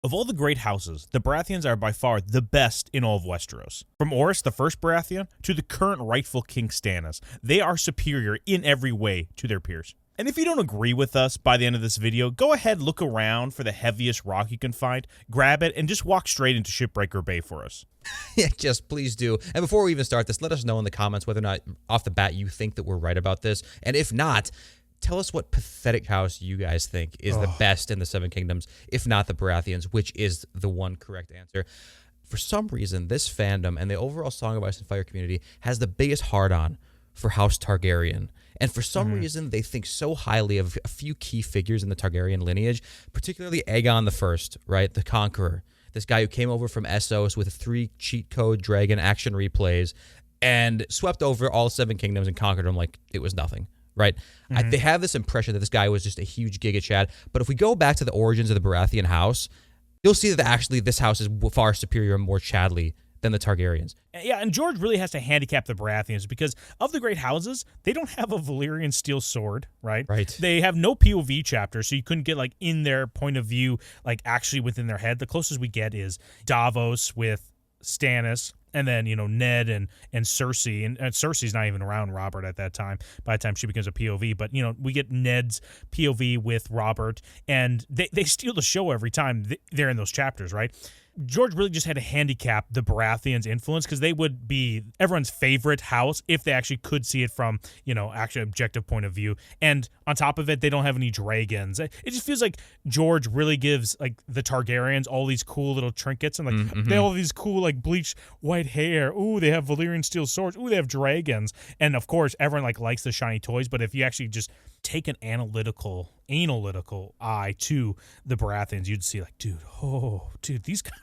Of all the great houses, the Baratheons are by far the best in all of Westeros. From Orys, the first Baratheon, to the current rightful King Stannis, they are superior in every way to their peers. And if you don't agree with us by the end of this video, go ahead, look around for the heaviest rock you can find, grab it, and just walk straight into Shipbreaker Bay for us. Yeah, just please do. And before we even start this, let us know in the comments whether or not, off the bat, you think that we're right about this. And if not, tell us what pathetic house you guys think is the best in the Seven Kingdoms, if not the Baratheons, which is the one correct answer. For some reason, this fandom and the overall Song of Ice and Fire community has the biggest hard-on for House Targaryen. And for some reason, they think so highly of a few key figures in the Targaryen lineage, particularly Aegon I, right? The Conqueror. This guy who came over from Essos with 3 cheat code dragon action replays and swept over all 7 kingdoms and conquered them like it was nothing, right? They have this impression that this guy was just a huge Giga Chad. But if we go back to the origins of the Baratheon house, you'll see that actually this house is far superior and more Chadly than the Targaryens. Yeah, and George really has to handicap the Baratheons because of the great houses, they don't have a Valyrian steel sword, right? Right. They have no POV chapter, so you couldn't get like in their point of view, like actually within their head. The closest we get is Davos with Stannis, and then, you know, Ned and Cersei, and Cersei's not even around Robert at that time, by the time she becomes a POV, but, you know, we get Ned's POV with Robert, and they steal the show every time they're in those chapters, right? George really just had to handicap the Baratheons' influence because they would be everyone's favorite house if they actually could see it from, you know, actually objective point of view. And on top of it, they don't have any dragons. It just feels like George really gives like the Targaryens all these cool little trinkets and like they have all these cool like bleached white hair. Ooh, they have Valyrian steel swords. Ooh, they have dragons. And of course, everyone like likes the shiny toys. But if you actually just take an analytical eye to the Baratheons, you'd see like, dude, these guys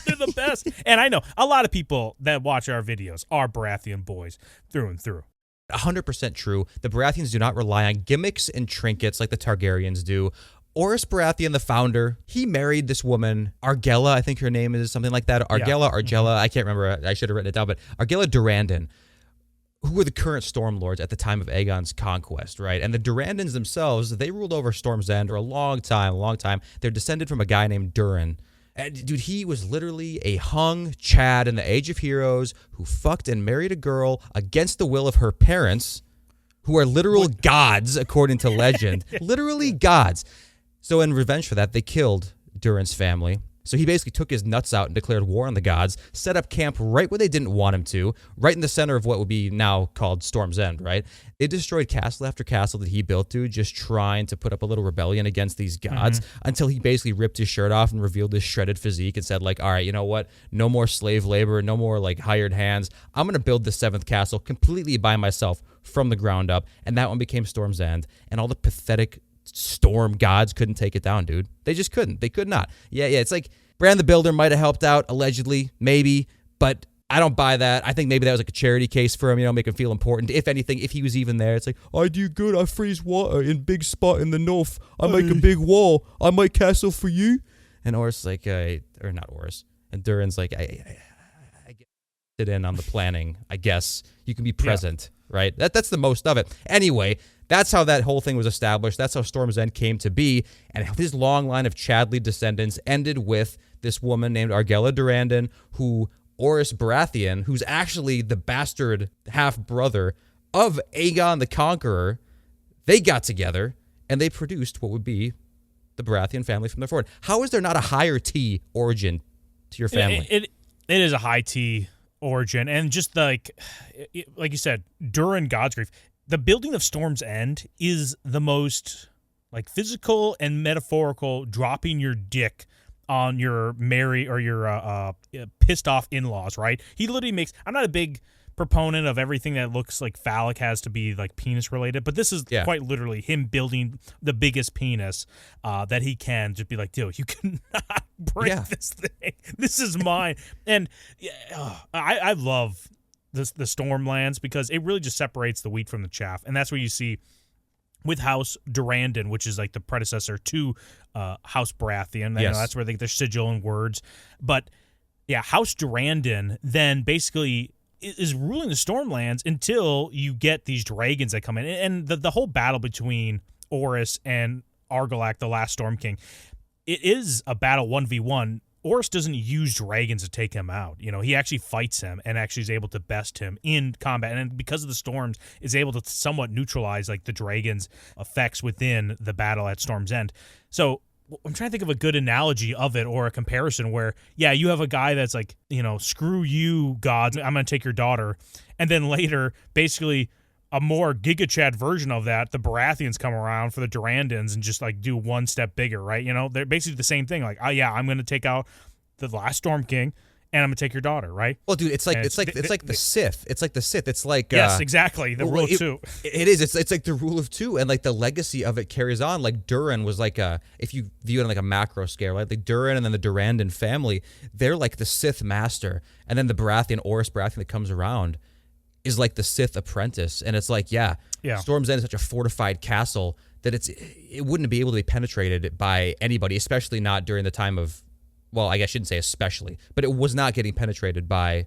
they're the best. And I know a lot of people that watch our videos are Baratheon boys through and through. 100% true. The Baratheons do not rely on gimmicks and trinkets like the Targaryens do. Orys Baratheon, the founder, he married this woman, Argella, I think her name is something like that. Argella, I can't remember. I should have written it down, but Argella Durrandon, who were the current Stormlords at the time of Aegon's conquest, right? And the Durrandons themselves, they ruled over Storm's End for a long time. They're descended from a guy named Durin. And dude, he was literally a hung Chad in the Age of Heroes who fucked and married a girl against the will of her parents, who are literal gods, according to legend. Literally gods. So in revenge for that, they killed Durin's family. So he basically took his nuts out and declared war on the gods, set up camp right where they didn't want him to, right in the center of what would be now called Storm's End, right? They destroyed castle after castle that he built to, just trying to put up a little rebellion against these gods until he basically ripped his shirt off and revealed his shredded physique and said, like, all right, you know what? No more slave labor, no more, like, hired hands. I'm going to build the 7th castle completely by myself from the ground up, and that one became Storm's End, and all the pathetic storm gods couldn't take it down, dude. They just couldn't. They could not. Yeah, it's like Bran the Builder might have helped out, allegedly, maybe, but I don't buy that. I think maybe that was like a charity case for him, you know, make him feel important. If anything, if he was even there, it's like, I do good. I freeze water in big spot in the north. I make a big wall. I make castle for you. And Orys like, or not Orys. And Durin's like, I get in on the planning, I guess. You can be present, right? That's the most of it. Anyway, that's how that whole thing was established. That's how Storm's End came to be. And his long line of Chadley descendants ended with this woman named Argella Durrandon, who Orys Baratheon, who's actually the bastard half-brother of Aegon the Conqueror, they got together and they produced what would be the Baratheon family from there forward. How is there not a higher T origin to your family? It is a high T origin. And just like you said, Durin Godsgrief, the building of Storm's End is the most like physical and metaphorical dropping your dick on your pissed off in-laws, right? He literally makes, I'm not a big proponent of everything that looks like phallic has to be like penis related, but this is quite literally him building the biggest penis that he can, just be like, dude, you cannot break this thing. This is mine. And I love the Stormlands because it really just separates the wheat from the chaff. And that's where you see with House Durrandon, which is like the predecessor to House Baratheon. You know, that's where they get their sigil and words. But yeah, House Durrandon then basically is ruling the Stormlands until you get these dragons that come in. And the whole battle between Orys and Argilac, the last Storm King, it is a battle 1v1. Orys doesn't use dragons to take him out. He actually fights him and actually is able to best him in combat. And because of the storms, is able to somewhat neutralize like the dragon's effects within the battle at Storm's End. So I'm trying to think of a good analogy of it or a comparison where, yeah, you have a guy that's like, screw you, gods, I'm going to take your daughter. And then later, basically, a more Giga Chad version of that, the Baratheons come around for the Durandons and just like do one step bigger, right? They're basically the same thing. Like, oh yeah, I'm going to take out the last Storm King, and I'm going to take your daughter, right? Well, dude, it's like the Sith. It's like the Sith. It's like yes, exactly, the rule of two. It is. It's like the rule of two, and like the legacy of it carries on. Like Durin was like if you view it on like a macro scale, right? Like Durin and then the Durandon family, they're like the Sith master, and then the Orys Baratheon that comes around is like the Sith apprentice. And it's like, yeah. Storm's End is such a fortified castle that it wouldn't be able to be penetrated by anybody, especially not during the time of, well, I guess I shouldn't say especially, but it was not getting penetrated by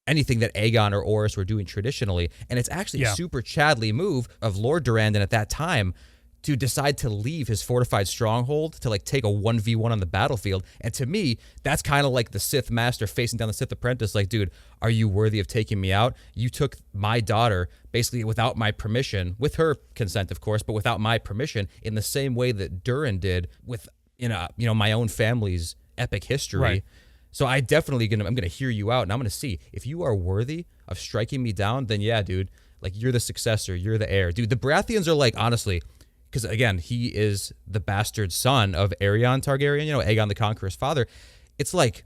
anything that Aegon or Orys were doing traditionally. And it's actually a super Chadley move of Lord Durandon at that time to decide to leave his fortified stronghold to like take a 1v1 on the battlefield. And to me, that's kind of like the Sith master facing down the Sith apprentice. Like, dude, are you worthy of taking me out? You took my daughter basically without my permission, with her consent, of course, but without my permission, in the same way that Durin did with, my own family's epic history. Right. So I'm gonna hear you out, and I'm gonna see if you are worthy of striking me down. Then yeah, dude, like you're the successor, you're the heir, dude. The Baratheons are like, honestly, because again, he is the bastard son of Aegon Targaryen, Aegon the Conqueror's father. It's like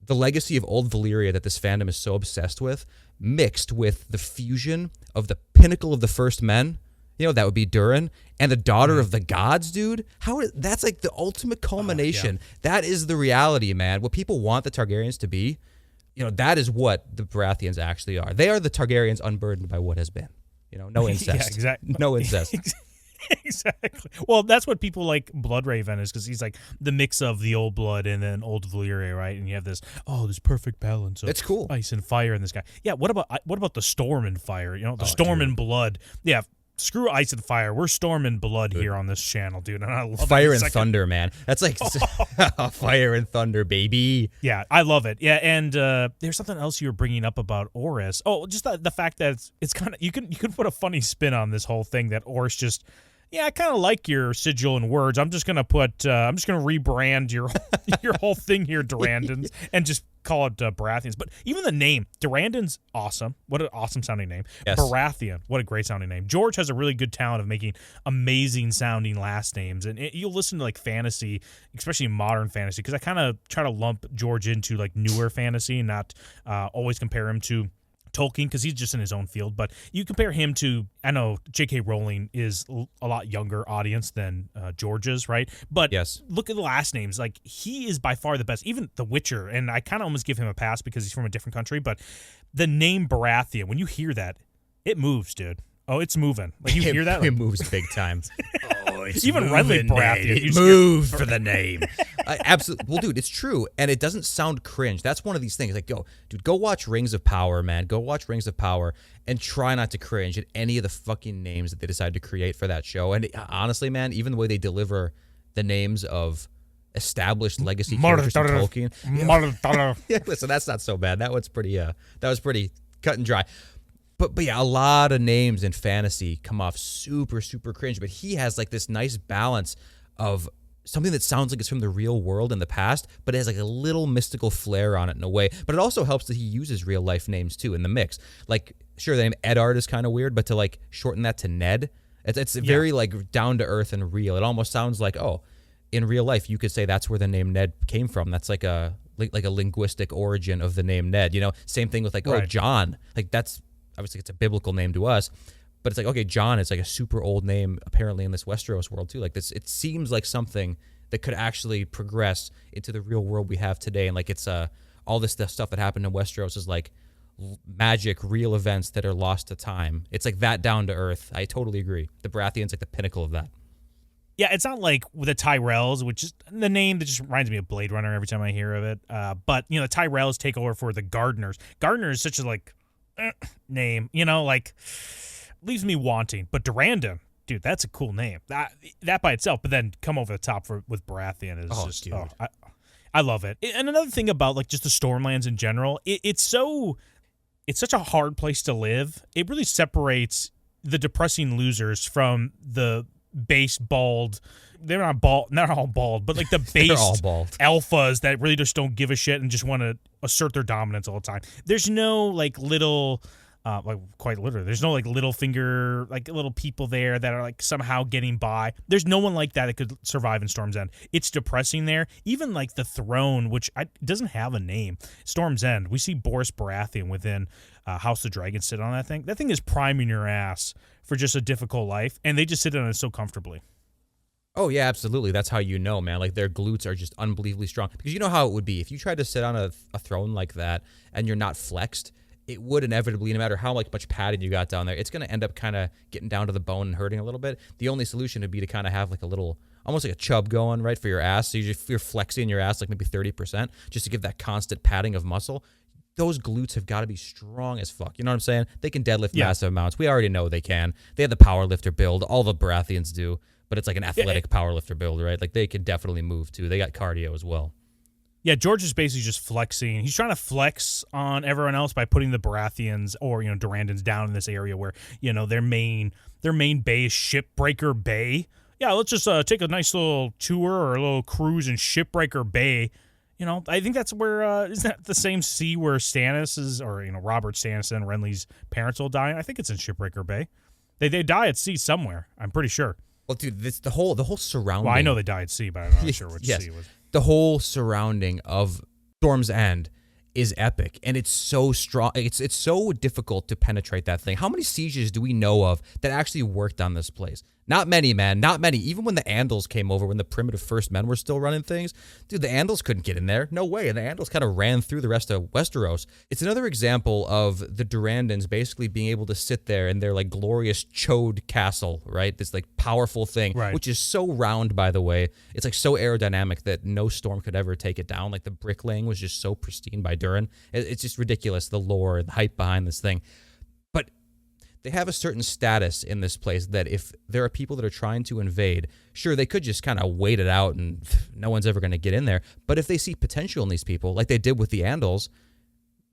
the legacy of old Valyria that this fandom is so obsessed with, mixed with the fusion of the pinnacle of the first men, that would be Durin, and the daughter of the gods, dude. That's like the ultimate culmination. That is the reality, man. What people want the Targaryens to be, that is what the Baratheons actually are. They are the Targaryens unburdened by what has been. No incest. Yeah, exactly. No incest. Exactly. Well, that's what people like Bloodraven is, because he's like the mix of the old blood and then old Valyria, right? And you have this perfect balance of it's cool. Ice and fire in this guy. Yeah. What about the storm and fire? The storm and blood. Yeah. Screw ice and fire. We're storm and blood here on this channel, dude. And I love fire and thunder, man. That's like fire and thunder, baby. Yeah, I love it. Yeah, and there's something else you were bringing up about Orys. Oh, just the fact that it's kind of you can put a funny spin on this whole thing that Orys just. Yeah, I kind of like your sigil and words. I'm just gonna rebrand your whole thing here, Durandons, and just call it Baratheons. But even the name, Durandon's awesome. What an awesome sounding name. Yes. Baratheon, what a great sounding name. George has a really good talent of making amazing sounding last names, and you'll listen to like fantasy, especially modern fantasy, because I kind of try to lump George into like newer fantasy, and not always compare him to Tolkien, because he's just in his own field. But you compare him to, I know J.K. Rowling is a lot younger audience than George's, right? But yes, look at the last names. Like, he is by far the best. Even The Witcher, and I kind of almost give him a pass because he's from a different country, but the name Baratheon, when you hear that, it moves, dude. Oh, it's moving. Like, you hear that? Like, it moves big time. It's even Renly Baratheon. It moves for the name. Absolutely. Well, dude, it's true, and it doesn't sound cringe. That's one of these things. Like, go watch Rings of Power, man. Go watch Rings of Power, and try not to cringe at any of the fucking names that they decide to create for that show. And honestly, man, even the way they deliver the names of established legacy characters from Tolkien. Yeah, listen, that's not so bad. That was pretty cut and dry. But yeah, a lot of names in fantasy come off super, super cringe. But he has like this nice balance of something that sounds like it's from the real world in the past, but it has like a little mystical flair on it in a way. But it also helps that he uses real life names too in the mix. Like, sure, the name Eddard is kind of weird, but to like shorten that to Ned, it's very like down to earth and real. It almost sounds like, in real life, you could say that's where the name Ned came from. That's like a linguistic origin of the name Ned. Same thing with like, right. John. Like, that's obviously it's a biblical name to us, but it's like, okay, John is like a super old name apparently in this Westeros world too. Like this, it seems like something that could actually progress into the real world we have today. And like it's all this stuff that happened in Westeros is like magic, real events that are lost to time. It's like that down to earth. I totally agree. The Baratheon's like the pinnacle of that. Yeah, it's not like the Tyrells, which is the name that just reminds me of Blade Runner every time I hear of it. But the Tyrells take over for the Gardeners. Gardener is such a name, like leaves me wanting. But Durandon, dude, that's a cool name. That by itself, but then come over the top with Baratheon is just, dude. I love it. And another thing about like just the Stormlands in general, it's such a hard place to live. It really separates the depressing losers from the base bald. They're not all bald, but like the base alphas that really just don't give a shit and just want to assert their dominance all the time. There's no like little, like quite literally, there's no like little finger, like little people there that are like somehow getting by. There's no one like that could survive in Storm's End. It's depressing there. Even like the throne, which doesn't have a name, Storm's End. We see Boris Baratheon within House of Dragon sit on that thing. That thing is priming your ass for just a difficult life, and they just sit on it so comfortably. Oh, yeah, absolutely. That's how you know, man. Like, their glutes are just unbelievably strong. Because you know how it would be. If you tried to sit on a throne like that and you're not flexed, it would inevitably, no matter how much padding you got down there, it's going to end up kind of getting down to the bone and hurting a little bit. The only solution would be to kind of have like a little, almost like a chub going, right, for your ass. So you're flexing your ass like maybe 30% just to give that constant padding of muscle. Those glutes have got to be strong as fuck. You know what I'm saying? They can deadlift massive amounts. We already know they can. They have the powerlifter build. All the Baratheons do. But it's like an athletic powerlifter build, right? Like, they can definitely move, too. They got cardio as well. Yeah, George is basically just flexing. He's trying to flex on everyone else by putting the Baratheons or, Durandons down in this area where, their main base, Shipbreaker Bay. Yeah, let's just take a nice little tour or a little cruise in Shipbreaker Bay. I think that's where, isn't that the same sea where Stannis is, or, Robert Stannis and Renly's parents will die? I think it's in Shipbreaker Bay. They die at sea somewhere, I'm pretty sure. Well, dude, the whole surrounding. Well, I know they died at sea, but I'm not sure which sea it was. The whole surrounding of Storm's End is epic, and it's so strong. It's so difficult to penetrate that thing. How many sieges do we know of that actually worked on this place? Not many, man. Not many. Even when the Andals came over, when the primitive first men were still running things, dude, the Andals couldn't get in there. No way. And the Andals kind of ran through the rest of Westeros. It's another example of the Durandons basically being able to sit there in their like glorious Chode castle, right? This like powerful thing, which is so round, by the way. It's like so aerodynamic that no storm could ever take it down. Like the bricklaying was just so pristine by Durin. It's just ridiculous, the lore and the hype behind this thing. But they have a certain status in this place that if there are people that are trying to invade, sure, they could just kind of wait it out and no one's ever going to get in there. But if they see potential in these people, like they did with the Andals,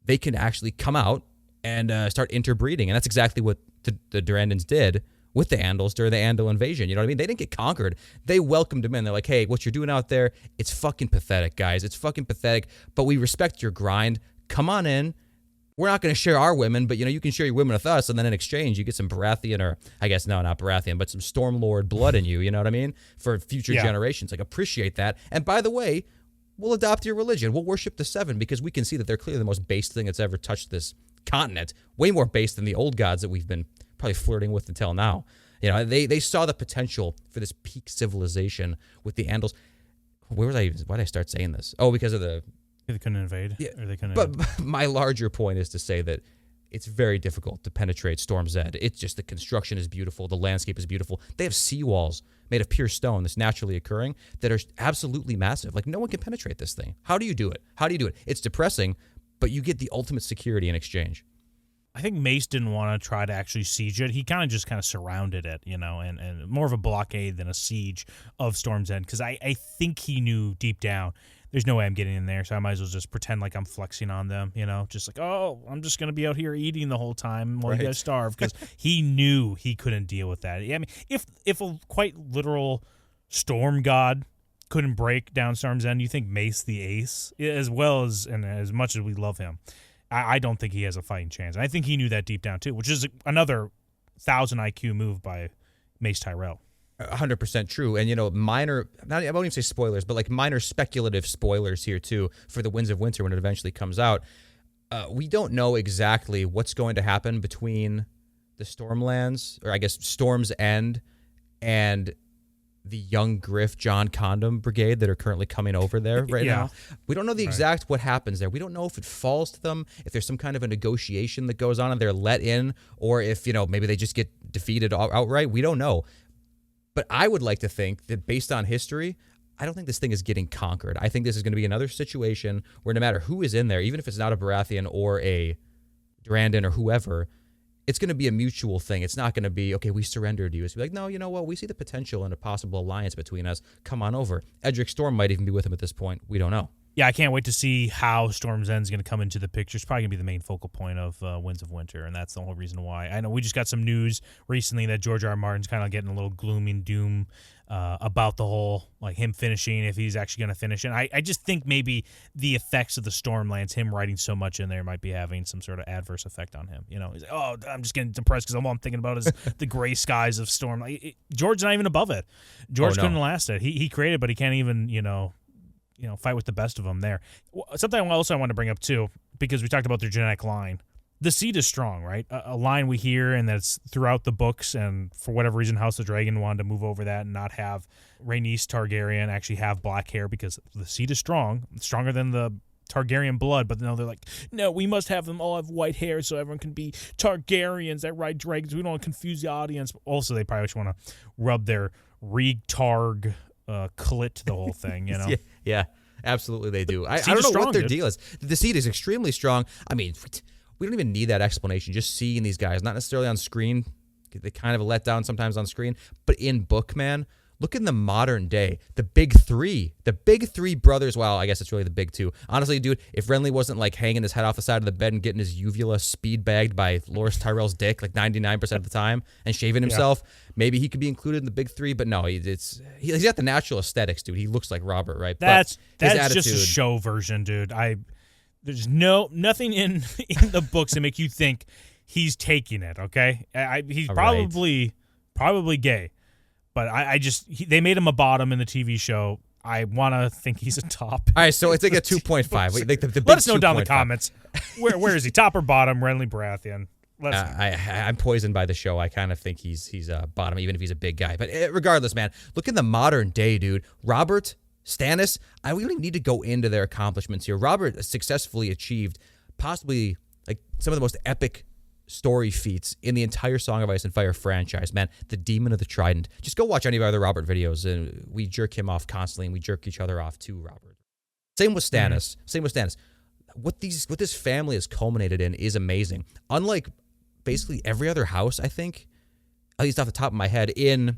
they can actually come out and start interbreeding. And that's exactly what the Durandons did with the Andals during the Andal invasion. You know what I mean? They didn't get conquered. They welcomed them in. They're like, hey, what you're doing out there, it's fucking pathetic, guys. It's fucking pathetic, but we respect your grind. Come on in. We're not going to share our women, but, you can share your women with us, and then in exchange, you get some Baratheon, or I guess, no, not Baratheon, but some Stormlord blood in you, you know what I mean? For future generations. Like, appreciate that. And by the way, we'll adopt your religion. We'll worship the Seven because we can see that they're clearly the most based thing that's ever touched this continent. Way more based than the old gods that we've been probably flirting with until now. They saw the potential for this peak civilization with the Andals. Why did I start saying this? Oh, because of the... They couldn't invade. Yeah, or they couldn't but my larger point is to say that it's very difficult to penetrate Storm's End. It's just the construction is beautiful. The landscape is beautiful. They have seawalls made of pure stone that's naturally occurring that are absolutely massive. Like, no one can penetrate this thing. How do you do it? It's depressing, but you get the ultimate security in exchange. I think Mace didn't want to try to actually siege it. He kind of surrounded it, and more of a blockade than a siege of Storm's End, because I think he knew deep down, there's no way I'm getting in there, so I might as well just pretend like I'm flexing on them, just like, oh, I'm just going to be out here eating the whole time while you guys starve, because he knew he couldn't deal with that. I mean, if a quite literal storm god couldn't break down Storm's End, you think Mace the Ace, as well as, and as much as we love him, I don't think he has a fighting chance. And I think he knew that deep down, too, which is another 1,000 IQ move by Mace Tyrell. 100% true. And, minor, I won't even say spoilers, but like minor speculative spoilers here, too, for the Winds of Winter when it eventually comes out. We don't know exactly what's going to happen between the Stormlands, or I guess Storm's End, and the Young Griff John Condom Brigade that are currently coming over there right now. We don't know the exact what happens there. We don't know if it falls to them, if there's some kind of a negotiation that goes on and they're let in, or if, maybe they just get defeated outright. We don't know. But I would like to think that based on history, I don't think this thing is getting conquered. I think this is going to be another situation where no matter who is in there, even if it's not a Baratheon or a Durandon or whoever, it's going to be a mutual thing. It's not going to be, okay, we surrendered you. It's like, no, you know what? We see the potential in a possible alliance between us. Come on over. Edric Storm might even be with him at this point. We don't know. Yeah, I can't wait to see how Storm's End is going to come into the picture. It's probably going to be the main focal point of Winds of Winter, and that's the whole reason why. I know we just got some news recently that George R. R. Martin's kind of getting a little gloomy and doom about the whole, like, him finishing, if he's actually going to finish. And I just think maybe the effects of the Stormlands, him writing so much in there, might be having some sort of adverse effect on him. You know, he's like, oh, I'm just getting depressed because all I'm thinking about is the gray skies of Storm. Like, George's not even above it. George couldn't last it. He created, but he can't even, fight with the best of them there. Something else I want to bring up, too, because we talked about their genetic line. The seed is strong, right? A line we hear, and that's throughout the books, and for whatever reason, House of Dragon wanted to move over that and not have Rhaenys Targaryen actually have black hair because the seed is strong, stronger than the Targaryen blood, but no, they're like, no, we must have them all have white hair so everyone can be Targaryens that ride dragons. We don't want to confuse the audience. Also, they probably just want to rub their Targ clit to the whole thing, you know? Yeah, absolutely they do. I don't know strong, what their deal is. The seed is extremely strong. I mean, we don't even need that explanation. Just seeing these guys, not necessarily on screen. They kind of a letdown sometimes on screen, but in book, man, look in the modern day. The big three brothers. Well, I guess it's really the big two. Honestly, dude, if Renly wasn't like hanging his head off the side of the bed and getting his uvula speed bagged by Loras Tyrell's dick like 99% of the time and shaving himself, maybe he could be included in the big three. But no, he's got the natural aesthetics, dude. He looks like Robert, right? That's just a show version, dude. There's nothing in the books that make you think he's taking it. Okay, he's probably gay, but they made him a bottom in the TV show. I want to think he's a top. All right, so it's like a 2.5. Let us know down in the comments. Where is he, top or bottom? Renly Baratheon. I'm poisoned by the show. I kind of think he's a bottom, even if he's a big guy. But regardless, man, look in the modern day, dude. Robert, Stannis, we don't even need to go into their accomplishments here. Robert successfully achieved possibly like some of the most epic story feats in the entire Song of Ice and Fire franchise, man. The Demon of the Trident. Just go watch any of our other Robert videos, and we jerk him off constantly, and we jerk each other off too, Robert. Same with Stannis. What this family has culminated in is amazing. Unlike basically every other house, I think, at least off the top of my head, in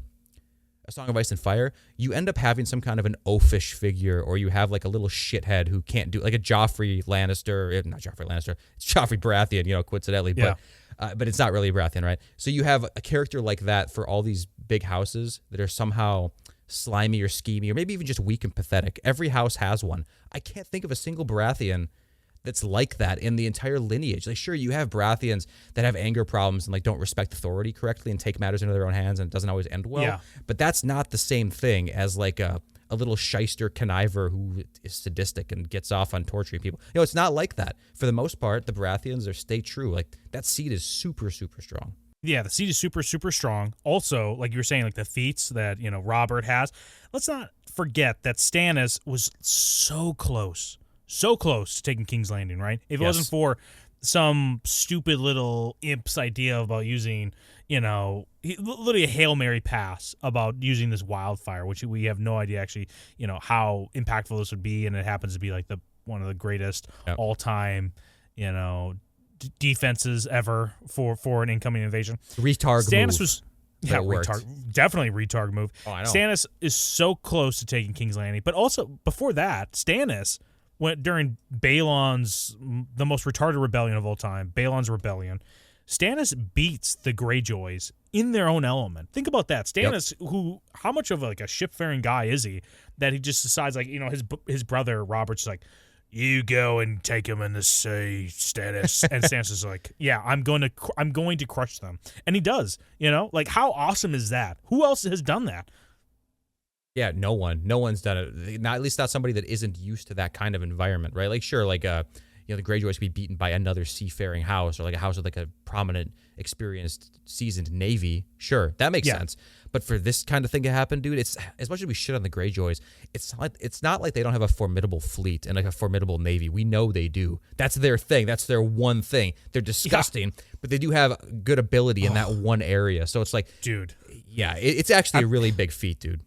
A Song of Ice and Fire, you end up having some kind of an oafish figure, or you have like a little shithead who can't do, like a Joffrey Lannister, not Joffrey Lannister, it's Joffrey Baratheon, coincidentally, but it's not really a Baratheon, right? So you have a character like that for all these big houses that are somehow slimy or schemy, or maybe even just weak and pathetic. Every house has one. I can't think of a single Baratheon that's like that in the entire lineage. Like, sure, you have Baratheons that have anger problems and like don't respect authority correctly and take matters into their own hands, and it doesn't always end well. Yeah. But that's not the same thing as like a little shyster conniver who is sadistic and gets off on torturing people. It's not like that. For the most part, the Baratheons stay true. Like, that seed is super, super strong. Yeah, the seed is super, super strong. Also, like you were saying, like the feats that, Robert has. Let's not forget that Stannis was so close to taking King's Landing, right? If it wasn't for some stupid little imp's idea about using, literally a Hail Mary pass about using this wildfire, which we have no idea actually, how impactful this would be, and it happens to be like one of the greatest all-time, defenses ever for an incoming invasion. Stannis was definitely retard move. Oh, I know. Stannis is so close to taking King's Landing, but also before that, Stannis went during Balon's, the most retarded rebellion of all time, Balon's rebellion. Stannis beats the Greyjoys in their own element. Think about that. Stannis, how much of like a ship-faring guy is he that he just decides, like, his brother Robert's like, you go and take him in the sea, Stannis. And Stannis is like, yeah, I'm going to crush them. And he does, like, how awesome is that? Who else has done that? Yeah, no one's done it. Not, at least not somebody that isn't used to that kind of environment, right? Like, sure, like, the Greyjoys could be beaten by another seafaring house, or like a house with like a prominent, experienced, seasoned navy. Sure, that makes sense. But for this kind of thing to happen, dude, it's, as much as we shit on the Greyjoys, it's not like they don't have a formidable fleet and like a formidable navy. We know they do. That's their thing. That's their one thing. They're disgusting, but they do have good ability in that one area. So it's like, dude, yeah, it's actually a really big feat, dude.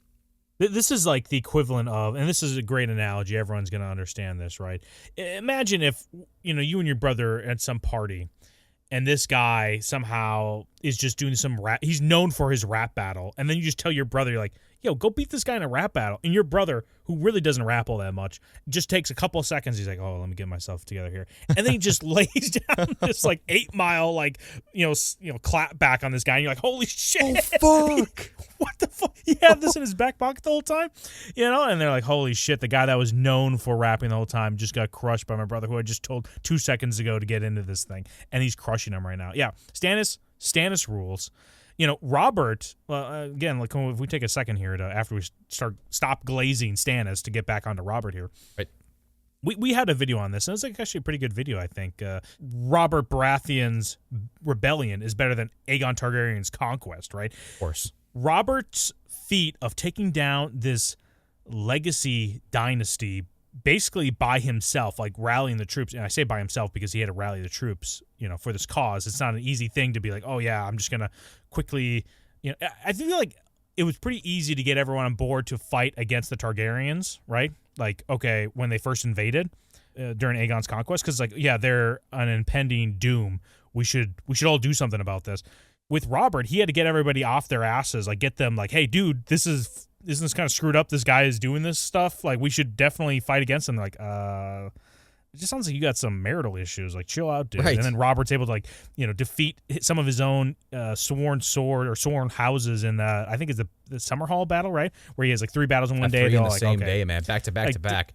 This is like the equivalent of, and this is a great analogy, everyone's going to understand this, right? Imagine if, you and your brother at some party, and this guy somehow is just doing some rap. He's known for his rap battle, and then you just tell your brother, you're like, yo, go beat this guy in a rap battle. And your brother, who really doesn't rap all that much, just takes a couple of seconds. He's like, oh, let me get myself together here. And then he just lays down this like 8 mile, like, clap back on this guy. And you're like, holy shit. Oh, fuck. What the fuck? He had this in his back pocket the whole time, And they're like, holy shit, the guy that was known for rapping the whole time just got crushed by my brother, who I just told 2 seconds ago to get into this thing. And he's crushing him right now. Yeah, Stannis rules. Robert, again, like if we take a second here to after we stop glazing Stannis to get back onto Robert here. Right. We had a video on this, and it's like actually a pretty good video, I think. Robert Baratheon's rebellion is better than Aegon Targaryen's conquest, right? Of course. Robert's feat of taking down this legacy dynasty basically by himself, like rallying the troops. And I say by himself because he had to rally the troops, for this cause. It's not an easy thing to be like, oh yeah, I'm just going to quickly, I feel like it was pretty easy to get everyone on board to fight against the Targaryens, right? Like, okay, when they first invaded during Aegon's conquest, because like, yeah, they're an impending doom. We should all do something about this. With Robert, he had to get everybody off their asses, like get them like, hey, dude, isn't this kind of screwed up? This guy is doing this stuff. Like, we should definitely fight against him. They're like, it just sounds like you got some marital issues. Like, chill out, dude. Right. And then Robert's able to like, defeat some of his own sworn houses in I think it's the Summerhall battle, right? Where he has like 3 battles in one day. Three in the like, same okay. day, man. Back to back to back.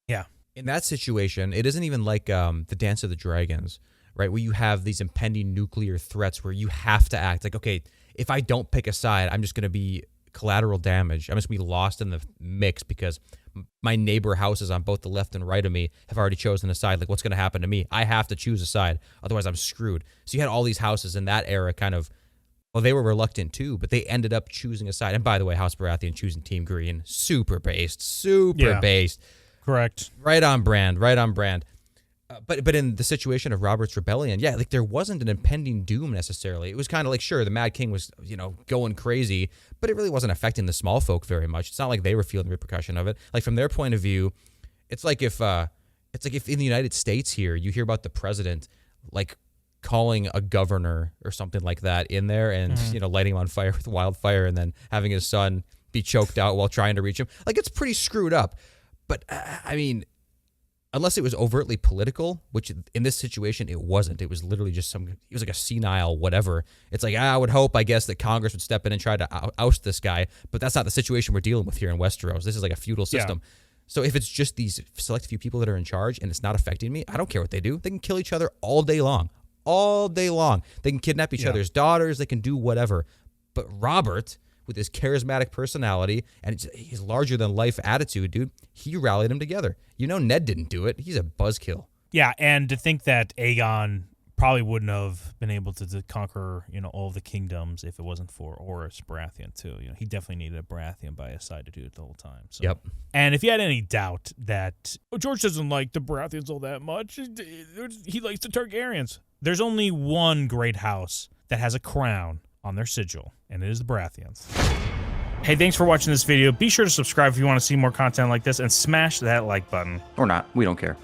Yeah. In that situation, it isn't even like the Dance of the Dragons, right? Where you have these impending nuclear threats where you have to act like, okay, if I don't pick a side, I'm just going to be collateral damage. I'm just going to be lost in the mix because my neighbor houses on both the left and right of me have already chosen a side. Like, what's going to happen to me? I have to choose a side. Otherwise, I'm screwed. So you had all these houses in that era kind of, well, they were reluctant too, but they ended up choosing a side. And by the way, House Baratheon choosing Team Green, super based. Correct. Right on brand. But in the situation of Robert's rebellion, yeah, like there wasn't an impending doom necessarily. It was kind of like, sure, the Mad King was, going crazy, but it really wasn't affecting the small folk very much. It's not like they were feeling the repercussion of it. Like from their point of view, it's like if in the United States here, you hear about the president like calling a governor or something like that in there and lighting him on fire with wildfire and then having his son be choked out while trying to reach him. Like, it's pretty screwed up. But I mean, unless it was overtly political, which in this situation it wasn't. It was literally just it was like a senile whatever. It's like, I would hope, I guess, that Congress would step in and try to oust this guy, but that's not the situation we're dealing with here in Westeros. This is like a feudal system. Yeah. So if it's just these select few people that are in charge and it's not affecting me, I don't care what they do. They can kill each other all day long. All day long. They can kidnap each other's daughters. They can do whatever. But Robert, with his charismatic personality and his larger-than-life attitude, dude, he rallied them together. Ned didn't do it. He's a buzzkill. Yeah, and to think that Aegon probably wouldn't have been able to conquer, all the kingdoms if it wasn't for Orys Baratheon, too. He definitely needed a Baratheon by his side to do it the whole time. So. Yep. And if you had any doubt that George doesn't like the Baratheons all that much, he likes the Targaryens. There's only one great house that has a crown on their sigil, and it is the Baratheons. Hey, thanks for watching this video. Be sure to subscribe if you want to see more content like this, and smash that like button. Or not, we don't care.